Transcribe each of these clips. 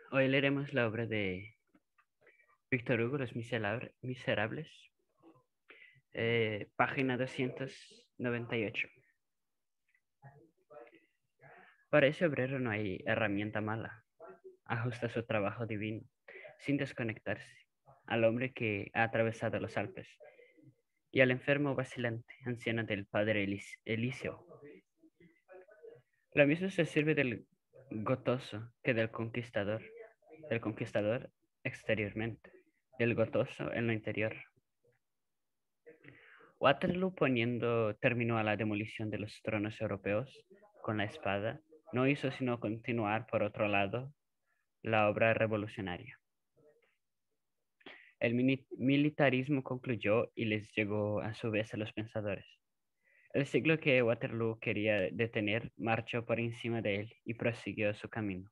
Hoy leeremos la obra de Víctor Hugo, Los Miserables, página 298. Para ese obrero no hay herramienta mala. Ajusta su trabajo divino, sin desconectarse, al hombre que ha atravesado los Alpes y al enfermo vacilante, anciano del padre Eliseo. Lo mismo se sirve del gotoso que del conquistador exteriormente, del gotoso en lo interior. Waterloo, poniendo término a la demolición de los tronos europeos con la espada, no hizo sino continuar, por otro lado, la obra revolucionaria. El militarismo concluyó y les llegó a su vez a los pensadores. El siglo que Waterloo quería detener marchó por encima de él y prosiguió su camino.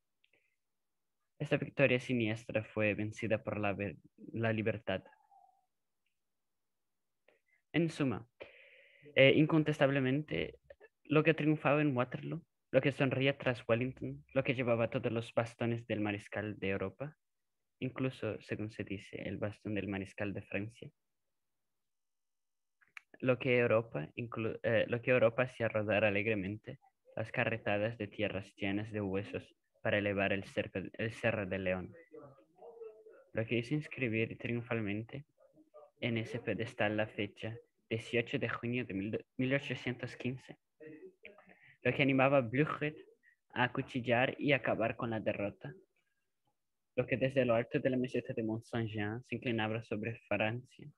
Esta victoria siniestra fue vencida por la libertad. En suma, incontestablemente, lo que triunfaba en Waterloo, lo que sonreía tras Wellington, lo que llevaba todos los bastones del mariscal de Europa, incluso, según se dice, el bastón del mariscal de Francia, lo que Europa hacía rodar alegremente las carretadas de tierras llenas de huesos para elevar el Cerro de León, lo que hizo inscribir triunfalmente en ese pedestal la fecha 18 de junio de 1815, lo que animaba a Blücher a acuchillar y acabar con la derrota, lo que desde lo alto de la meseta de Mont Saint-Jean se inclinaba sobre Francia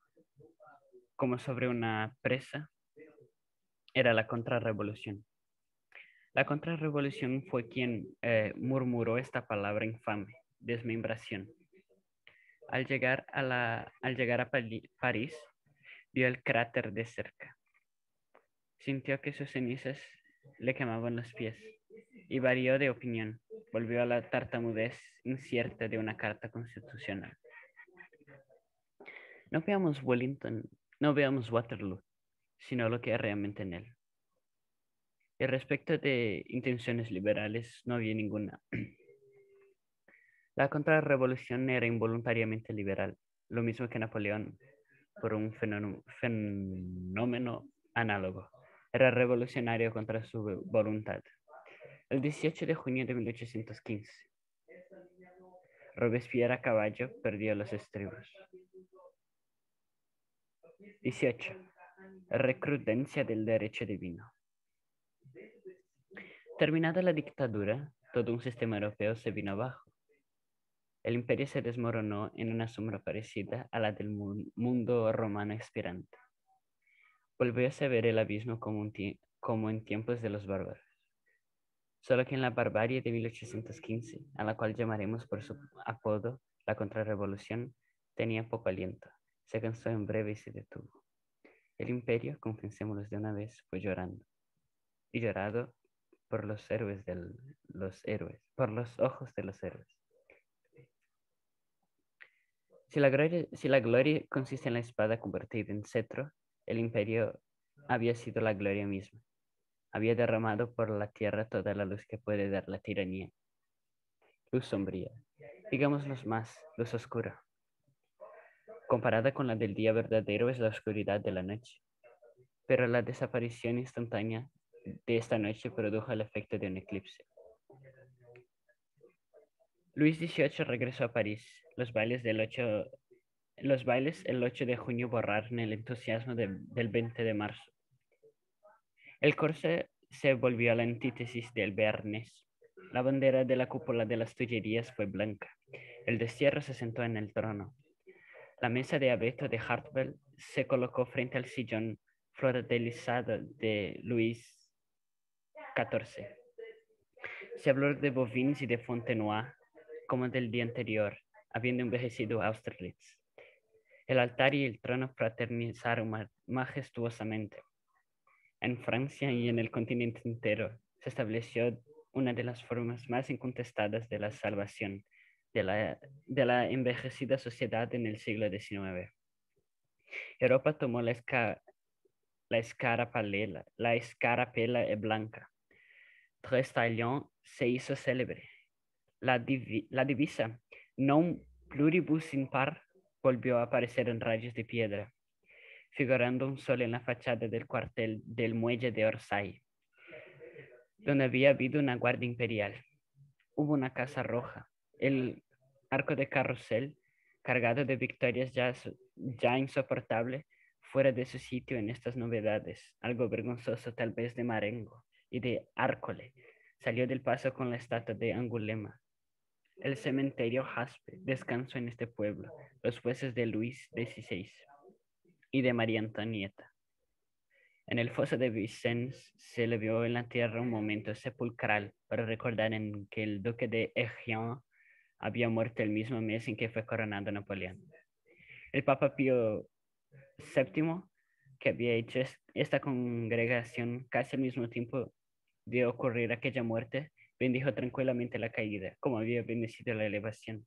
como sobre una presa, era la contrarrevolución. La contrarrevolución fue quien murmuró esta palabra infame, desmembración. Al llegar a París, vio el cráter de cerca. Sintió que sus cenizas le quemaban los pies y varió de opinión. Volvió a la tartamudez incierta de una carta constitucional. No veamos Wellington, no veamos Waterloo, sino lo que hay realmente en él. Y respecto de intenciones liberales, no había ninguna. La contrarrevolución era involuntariamente liberal, lo mismo que Napoleón, por un fenómeno análogo. Era revolucionario contra su voluntad. El 18 de junio de 1815, Robespierre a caballo perdió los estribos. 18. Recrudencia del derecho divino. Terminada la dictadura, todo un sistema europeo se vino abajo. El imperio se desmoronó en una sombra parecida a la del mundo romano expirante. Volvió a ver el abismo como en tiempos de los bárbaros. Solo que en la barbarie de 1815, a la cual llamaremos por su apodo la contrarrevolución, tenía poco aliento. Se cansó en breve y se detuvo. El imperio, confesémoslo de una vez, fue llorando. Y llorado por los por los ojos de los héroes. Si la gloria consiste en la espada convertida en cetro, el imperio había sido la gloria misma. Había derramado por la tierra toda la luz que puede dar la tiranía. Luz sombría, digámoslo más, luz oscura. Comparada con la del día verdadero es la oscuridad de la noche. Pero la desaparición instantánea de esta noche produjo el efecto de un eclipse. Luis XVIII regresó a París. Los bailes el 8 de junio borraron el entusiasmo del 20 de marzo. El corse se volvió a la antítesis del Bearnés. La bandera de la cúpula de las Tullerías fue blanca. El destierro se sentó en el trono. La mesa de abeto de Hartwell se colocó frente al sillón flordelizado de Luis XIV. Se habló de Bovins y de Fontenoy como del día anterior, habiendo envejecido Austerlitz. El altar y el trono fraternizaron majestuosamente. En Francia y en el continente entero se estableció una de las formas más incontestadas de la salvación de la envejecida sociedad en el siglo XIX. Europa tomó la escarapela blanca. Trestaillon se hizo célebre. La divisa non pluribus in par volvió a aparecer en rayos de piedra, figurando un sol en la fachada del cuartel del muelle de Orsay, donde había habido una guardia imperial. Hubo una casa roja, el arco de carrusel, cargado de victorias ya insoportable, fuera de su sitio en estas novedades, algo vergonzoso tal vez de Marengo y de Árcole, salió del paso con la estatua de Angulema. El cementerio Jaspe descansó en este pueblo, los huesos de Luis XVI y de María Antonieta. En el foso de Vicens se le vio en la tierra un momento sepulcral para recordar en que el duque de Enghien había muerto el mismo mes en que fue coronado Napoleón. El Papa Pío VII, que había hecho esta congregación casi al mismo tiempo de ocurrir aquella muerte, bendijo tranquilamente la caída, como había bendecido la elevación.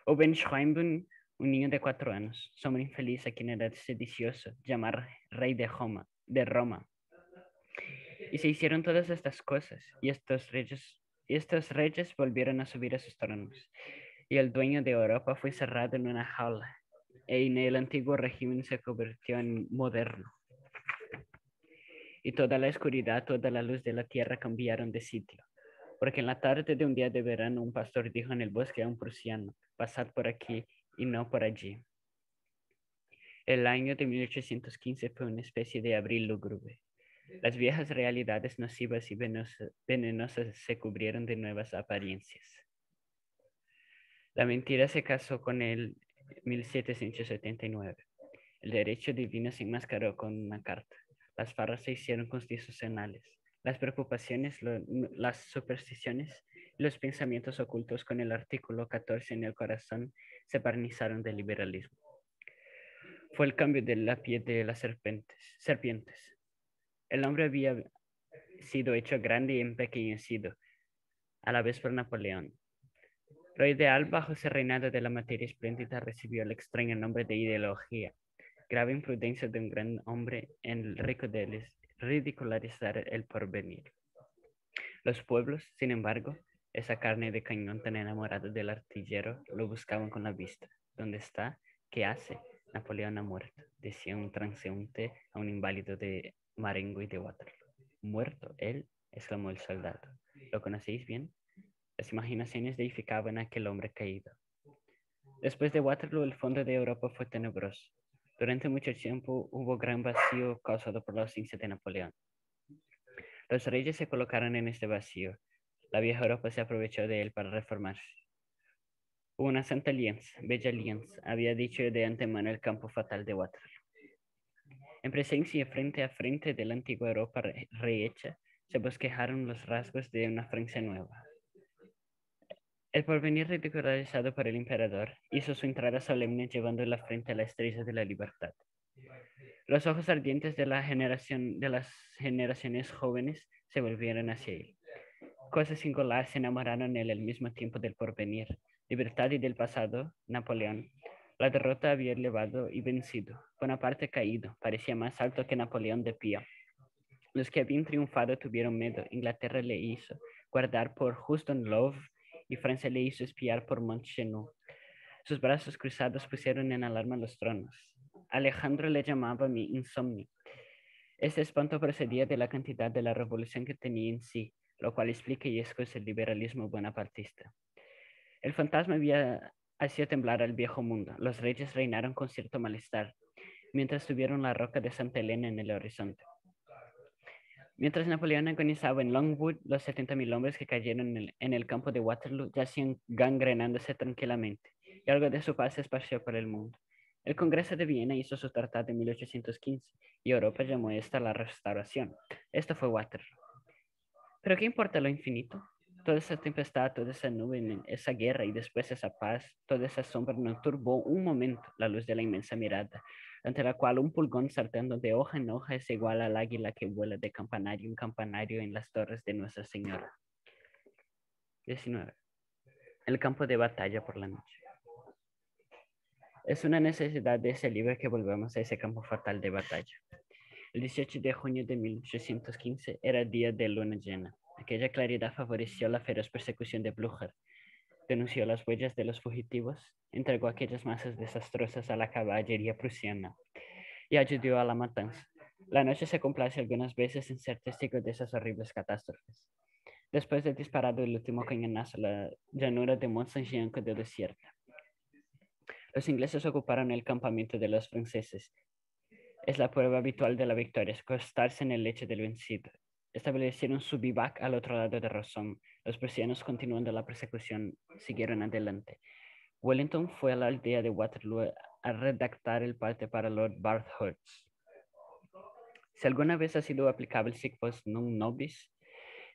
Obenschweinbun, un niño de 4 años, hombre infeliz a quien era sedicioso llamar rey de Roma. Y se hicieron todas estas cosas, y estos reyes volvieron a subir a sus tronos. Y el dueño de Europa fue cerrado en una jaula, e en el antiguo régimen se convirtió en moderno. Y toda la oscuridad, toda la luz de la tierra cambiaron de sitio. Porque en la tarde de un día de verano un pastor dijo en el bosque a un prusiano, pasad por aquí y no por allí. El año de 1815 fue una especie de abril lúgubre. Las viejas realidades nocivas y venenosas se cubrieron de nuevas apariencias. La mentira se casó con él en 1779. El derecho divino se enmascaró con una carta. Las farras se hicieron constitucionales. Las preocupaciones, las supersticiones y los pensamientos ocultos con el artículo 14 en el corazón se barnizaron del liberalismo. Fue el cambio de la piel de las serpientes. El hombre había sido hecho grande y empequeñecido a la vez por Napoleón. Lo ideal bajo ese reinado de la materia espléndida recibió el extraño nombre de ideología, grave imprudencia de un gran hombre en el rico de ridicularizar el porvenir. Los pueblos, sin embargo, esa carne de cañón tan enamorada del artillero, lo buscaban con la vista. ¿Dónde está? ¿Qué hace? Napoleón ha muerto, decía un transeúnte a un inválido de Marengo y de Waterloo. ¿Muerto él? Exclamó el soldado. ¿Lo conocéis bien? Las imaginaciones deificaban a aquel hombre caído. Después de Waterloo, el fondo de Europa fue tenebroso. Durante mucho tiempo hubo gran vacío causado por la ausencia de Napoleón. Los reyes se colocaron en este vacío. La vieja Europa se aprovechó de él para reformarse. Una santa alianza, bella alianza, había dicho de antemano el campo fatal de Waterloo. En presencia frente a frente de la antigua Europa rehecha, se bosquejaron los rasgos de una Francia nueva. El porvenir ridicularizado por el emperador hizo su entrada solemne llevando la frente a la estrella de la libertad. Los ojos ardientes de las generaciones jóvenes se volvieron hacia él. Cosa singular, se enamoraron en él al mismo tiempo del porvenir, libertad y del pasado, Napoleón. La derrota había elevado y vencido. Bonaparte caído, parecía más alto que Napoleón de pie. Los que habían triunfado tuvieron miedo. Inglaterra le hizo guardar por Houston Love y Francia le hizo espiar por Montchenu. Sus brazos cruzados pusieron en alarma los tronos. Alejandro le llamaba mi insomnio. Este espanto procedía de la cantidad de la revolución que tenía en sí, lo cual explica y excusa el liberalismo bonapartista. El fantasma había hacía temblar al viejo mundo. Los reyes reinaron con cierto malestar, mientras tuvieron la roca de Santa Elena en el horizonte. Mientras Napoleón agonizaba en Longwood, los 70.000 hombres que cayeron en el campo de Waterloo yacían gangrenándose tranquilamente, y algo de su paz se esparció por el mundo. El Congreso de Viena hizo su tratado en 1815, y Europa llamó esta la restauración. Esto fue Waterloo. ¿Pero qué importa lo infinito? Toda esa tempestad, toda esa nube, esa guerra y después esa paz, toda esa sombra no turbó un momento la luz de la inmensa mirada, ante la cual un pulgón saltando de hoja en hoja es igual al águila que vuela de campanario en campanario en las torres de Nuestra Señora. 19. El campo de batalla por la noche. Es una necesidad de ese libro que volvamos a ese campo fatal de batalla. El 18 de junio de 1815 era día de luna llena. Aquella claridad favoreció la feroz persecución de Blücher. denunció las huellas de los fugitivos, entregó aquellas masas desastrosas a la caballería prusiana y ayudó a la matanza. La noche se complace algunas veces en ser testigo de esas horribles catástrofes. Después de disparado el último cañonazo, la llanura de Mont-Saint-Jean quedó desierta. Los ingleses ocuparon el campamento de los franceses. Es la prueba habitual de la victoria, acostarse en el lecho del vencido. Establecieron su bivac al otro lado de Rossomme. Los prusianos, continuando la persecución, siguieron adelante. Wellington fue a la aldea de Waterloo a redactar el parte para Lord Bathurst. Si alguna vez ha sido aplicable sic vos non nobis,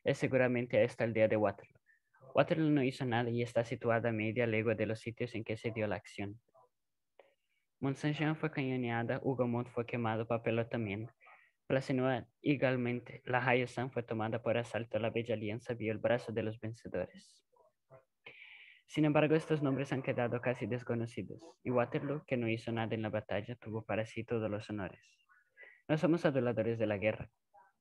es seguramente a esta aldea de Waterloo. Waterloo no hizo nada y está situada a media legua de los sitios en que se dio la acción. Mont-Saint-Jean fue cañoneada, Hougomont fue quemado, Papelotte también. Placenua igualmente, La Haye-Saint fue tomada por asalto, la Bella Alianza vio el brazo de los vencedores. Sin embargo, estos nombres han quedado casi desconocidos, y Waterloo, que no hizo nada en la batalla, tuvo para sí todos los honores. No somos aduladores de la guerra.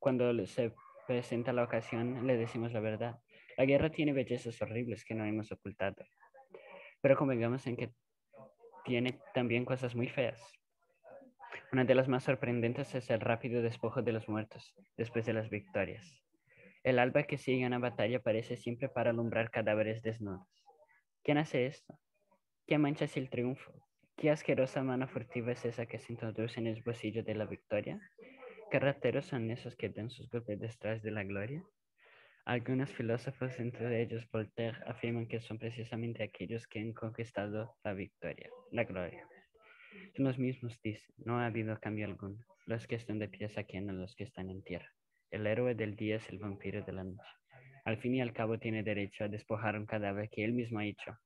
Cuando se presenta la ocasión, le decimos la verdad. La guerra tiene bellezas horribles que no hemos ocultado, pero convengamos en que tiene también cosas muy feas. Una de las más sorprendentes es el rápido despojo de los muertos después de las victorias. El alba que sigue una batalla aparece siempre para alumbrar cadáveres desnudos. ¿Quién hace esto? ¿Quién mancha así el triunfo? ¿Qué asquerosa mano furtiva es esa que se introduce en el bolsillo de la victoria? ¿Qué rateros son esos que dan sus golpes detrás de la gloria? Algunos filósofos, entre ellos Voltaire, afirman que son precisamente aquellos que han conquistado la victoria, la gloria. Los mismos dicen, no ha habido cambio alguno. Los que están de pie saquean a los que están en tierra. El héroe del día es el vampiro de la noche. Al fin y al cabo tiene derecho a despojar un cadáver que él mismo ha hecho.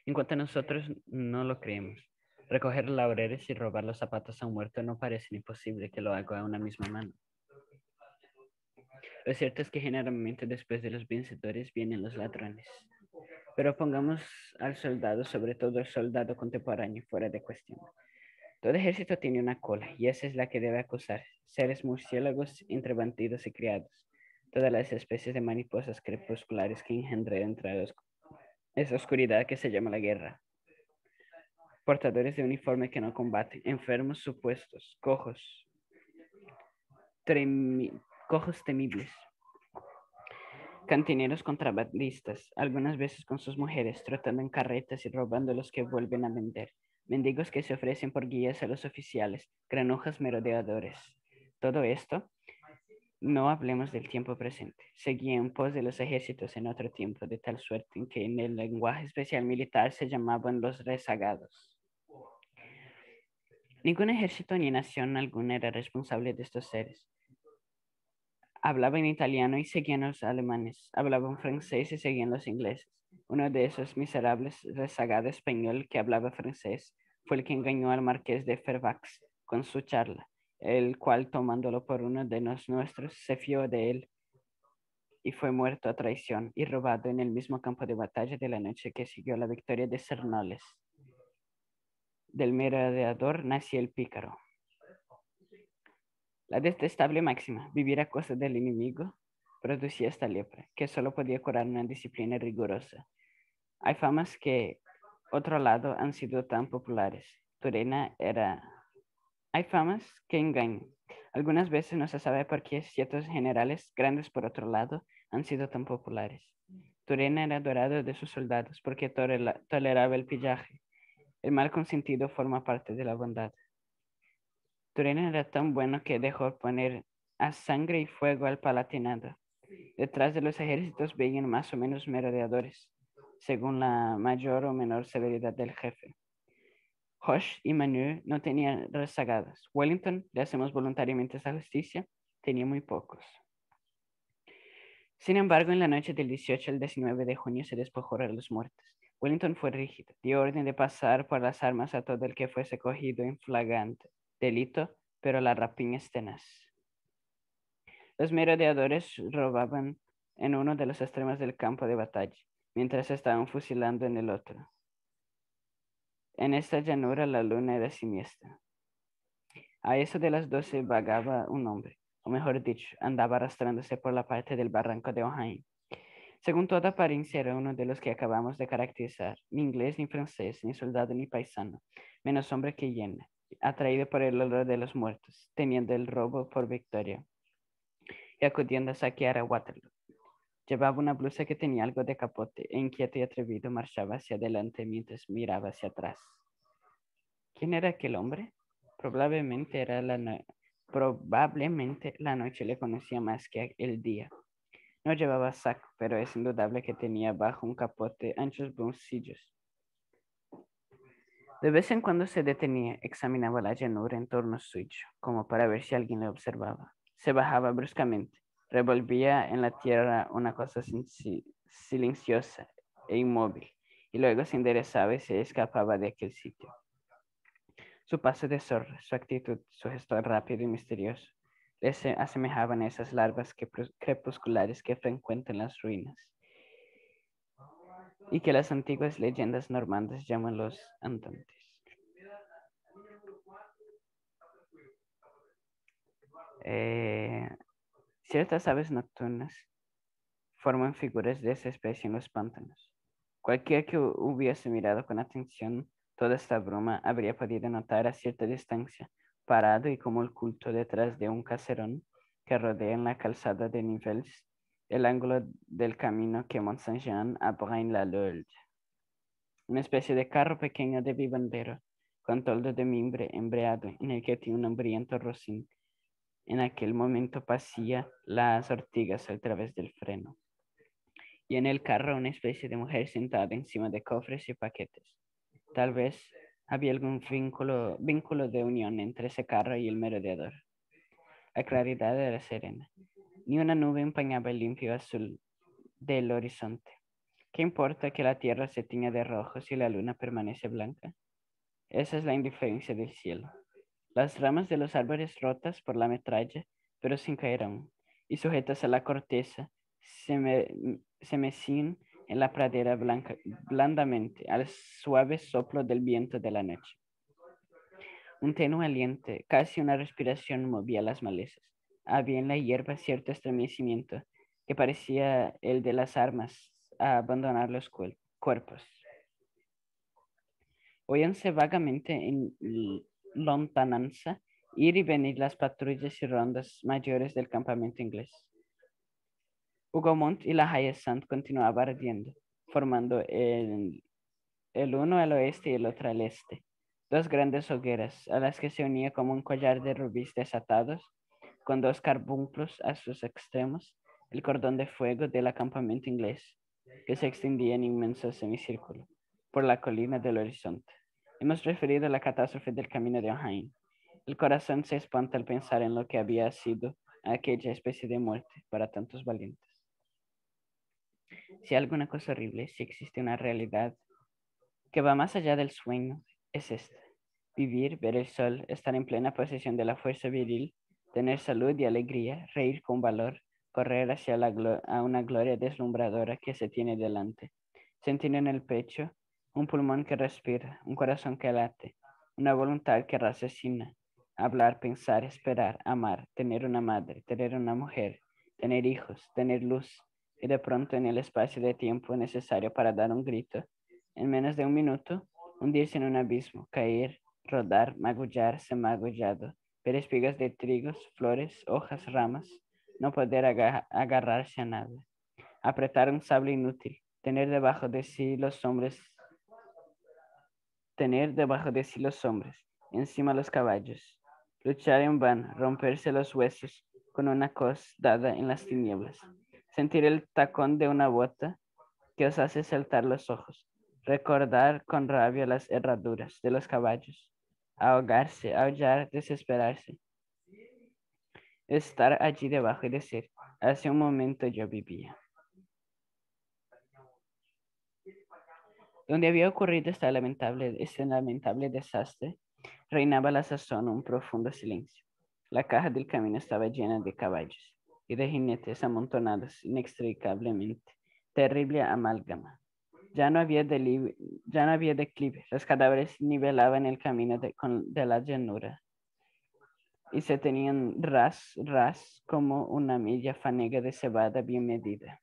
En cuanto a nosotros, no lo creemos. Recoger laureles y robar los zapatos a un muerto no parece imposible que lo haga a una misma mano. Lo cierto es que generalmente después de los vencedores vienen los ladrones. Pero pongamos al soldado, sobre todo el soldado contemporáneo, fuera de cuestión. Todo ejército tiene una cola y esa es la que debe acusar. Seres murciélagos entre bandidos y criados. Todas las especies de mariposas crepusculares que engendran entre esa oscuridad que se llama la guerra. Portadores de uniforme que no combaten, enfermos supuestos, cojos temibles. Cantineros contrabandistas, algunas veces con sus mujeres, trotando en carretas y robando los que vuelven a vender. Mendigos que se ofrecen por guías a los oficiales, granujas merodeadores. Todo esto, no hablemos del tiempo presente, seguía en pos de los ejércitos en otro tiempo, de tal suerte en que en el lenguaje especial militar se llamaban los rezagados. Ningún ejército ni nación alguna era responsable de estos seres. Hablaban italiano y seguían los alemanes, hablaban francés y seguían los ingleses. Uno de esos miserables rezagados español que hablaba francés fue el que engañó al marqués de Fervax con su charla, el cual, tomándolo por uno de los nuestros, se fió de él y fue muerto a traición y robado en el mismo campo de batalla de la noche que siguió la victoria de Cernoles. Del merodeador nació el pícaro. La detestable máxima, vivir a costa del enemigo, producía esta lepra, que solo podía curar una disciplina rigurosa. Hay famas que, otro lado, han sido tan populares. Turena era... Hay famas que engañan. Algunas veces no se sabe por qué ciertos generales, grandes por otro lado, han sido tan populares. Turena era adorado de sus soldados porque toleraba el pillaje. El mal consentido forma parte de la bondad. Turena era tan bueno que dejó poner a sangre y fuego al Palatinado. Detrás de los ejércitos veían más o menos merodeadores, según la mayor o menor severidad del jefe. Hoche y Maneux no tenían rezagados. Wellington, le hacemos voluntariamente esta justicia, tenía muy pocos. Sin embargo, en la noche del 18 al 19 de junio se despojó a los muertos. Wellington fue rígido, dio orden de pasar por las armas a todo el que fuese cogido en flagrante delito, pero la rapiña es tenaz. Los merodeadores robaban en uno de los extremos del campo de batalla, mientras estaban fusilando en el otro. En esta llanura la luna era siniestra. A eso de las 12 vagaba un hombre, o mejor dicho, andaba arrastrándose por la parte del barranco de Ohain. Según toda apariencia era uno de los que acabamos de caracterizar, ni inglés, ni francés, ni soldado, ni paisano, menos hombre que hiena, atraído por el olor de los muertos, teniendo el robo por victoria y acudiendo a saquear a Waterloo. Llevaba una blusa que tenía algo de capote e inquieto y atrevido marchaba hacia adelante mientras miraba hacia atrás. ¿Quién era aquel hombre? Probablemente la noche le conocía más que el día. No llevaba saco, pero es indudable que tenía bajo un capote anchos bolsillos. De vez en cuando se detenía, examinaba la llanura en torno suyo, como para ver si alguien le observaba. Se bajaba bruscamente, revolvía en la tierra una cosa silenciosa e inmóvil, y luego se enderezaba y se escapaba de aquel sitio. Su paso de zorro, su actitud, su gesto rápido y misterioso, le asemejaban a esas larvas crepusculares que frecuentan las ruinas y que las antiguas leyendas normandas llaman los andantes. Ciertas aves nocturnas forman figuras de esa especie en los pantanos. Cualquiera que hubiese mirado con atención toda esta bruma habría podido notar a cierta distancia, parado y como oculto detrás de un caserón que rodea en la calzada de Nivelles, el ángulo del camino que Mont Saint-Jean a Braine-l'Alleud. Una especie de carro pequeño de vivandero, con toldo de mimbre embreado, en el que tiene un hambriento rocín. En aquel momento pasía las ortigas a través del freno. Y en el carro una especie de mujer sentada encima de cofres y paquetes. Tal vez había algún vínculo de unión entre ese carro y el merodeador. La claridad era serena. Ni una nube empañaba el limpio azul del horizonte. ¿Qué importa que la tierra se tiña de rojo si la luna permanece blanca? Esa es la indiferencia del cielo. Las ramas de los árboles rotas por la metralla, pero sin caer aún, y sujetas a la corteza, se mecían en la pradera blanca, blandamente al suave soplo del viento de la noche. Un tenue aliento, casi una respiración, movía las malezas. Había en la hierba cierto estremecimiento que parecía el de las armas a abandonar los cuerpos. Oíanse vagamente en lontananza ir y venir las patrullas y rondas mayores del campamento inglés. Hougoumont y la Haie-Saint continuaban ardiendo, formando el uno al oeste y el otro al este. Dos grandes hogueras, a las que se unía como un collar de rubíes desatados, con dos carbunclos a sus extremos, el cordón de fuego del campamento inglés, que se extendía en inmenso semicírculo por la colina del horizonte. Hemos referido la catástrofe del camino de Ohain. El corazón se espanta al pensar en lo que había sido aquella especie de muerte para tantos valientes. Si hay alguna cosa horrible, si existe una realidad que va más allá del sueño, es esta. Vivir, ver el sol, estar en plena posesión de la fuerza viril, tener salud y alegría, reír con valor, correr hacia a una gloria deslumbradora que se tiene delante, sentir en el pecho un pulmón que respira, un corazón que late, una voluntad que raciocina, hablar, pensar, esperar, amar, tener una madre, tener una mujer, tener hijos, tener luz, y de pronto en el espacio de tiempo necesario para dar un grito, en menos de un minuto, hundirse en un abismo, caer, rodar, magullarse magullado, ver espigas de trigos, flores, hojas, ramas, no poder agarrarse a nada, apretar un sable inútil, tener debajo de sí los hombres, encima los caballos, luchar en vano, romperse los huesos con una cos dada en las tinieblas, sentir el tacón de una bota que os hace saltar los ojos, recordar con rabia las herraduras de los caballos, ahogarse, aullar, desesperarse, estar allí debajo y decir, hace un momento yo vivía. Donde había ocurrido este lamentable desastre, reinaba a la sazón un profundo silencio. La caja del camino estaba llena de caballos y de jinetes amontonados inextricablemente. Terrible amalgama. Ya no había declive. Los cadáveres nivelaban el camino de la llanura y se tenían ras como una milla fanega de cebada bien medida.